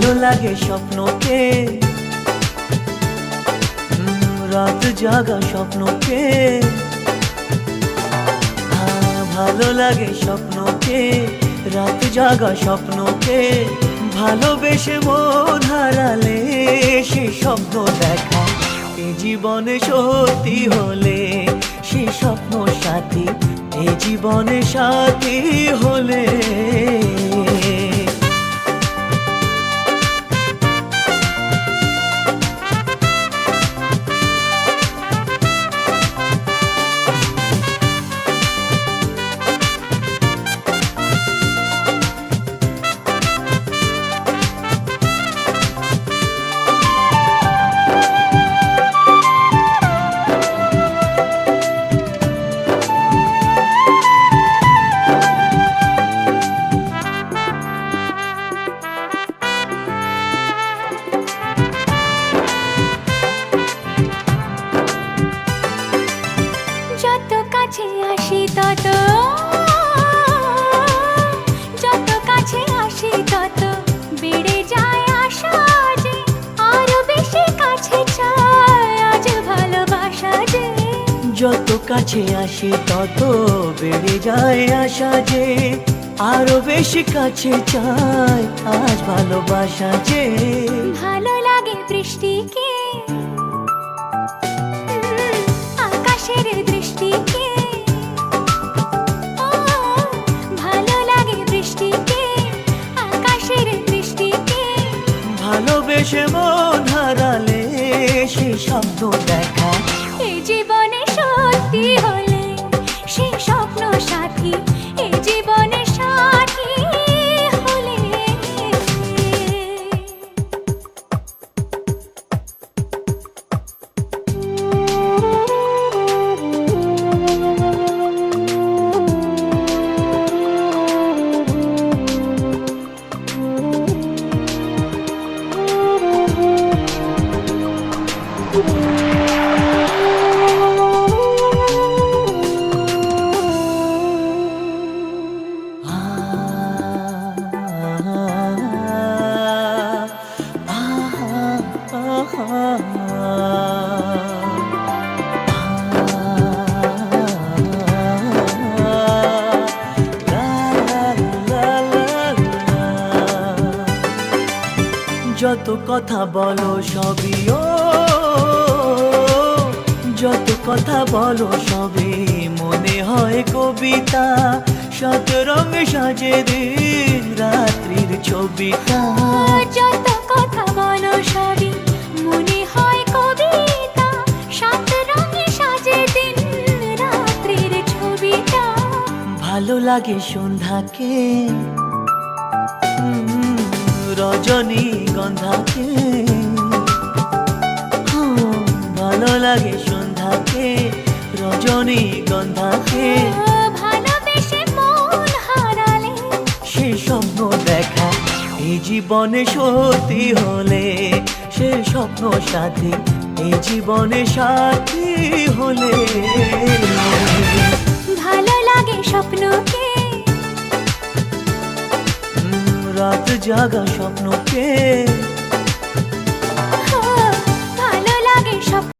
ভালো লাগে স্বপ্নকে, রাত জাগা স্বপ্নকে। ভালো লাগে স্বপ্নকে, রাত জাগা স্বপ্নকে। ভালোবেসে মন হারালে সে স্বপ্ন দেখা এ জীবনে সত্যি হলে, সে স্বপ্ন সাথী এ জীবনে সাথী হলে। যত কাছে আসি তত, যত কাছে আসি তত বেড়ে যায় আশা যে আরো বেশি কাছে চাই আজ ভালোবাসা যে। যত কাছে আসি তত বেড়ে যায় আশা যে আরো বেশি কাছে চাই আজ ভালোবাসা যে। ভালো লাগে বৃষ্টিকে, আকাশের দৃষ্টিকে। ও ভালো লাগে বৃষ্টিকে, আকাশের দৃষ্টিকে। ভালোবেসে মন হারালে সে স্বপ্ন দেখা এ জীবনে সত্যি হলে সে স্বপ্ন সাথী এ জীবনে সাথী হলে। যত কথা বলো সবই ও, যত কথা বলো সবই মনে হয় কবিতা। শত রঙ সাজে দিন রাত্রির ছবিটা। যত কথা বলো সবই মনে হয় কবিতা, সাত রঙে সাজে দিন রাত্রির ছবিটা। ভালো লাগে সন্ধ্যাকে, রজনী গন্ধাকে। ভালো লাগে সন্ধ্যাকে, রজনী গন্ধাকে। ভালোবেসে মন হারালে সে স্বপ্ন দেখা এই জীবনে সত্যি হলে, সে স্বপ্ন সাথী এই জীবনে সাথী হলে। ভালো লাগে স্বপ্নকে, রাত জাগা স্বপ্নকে।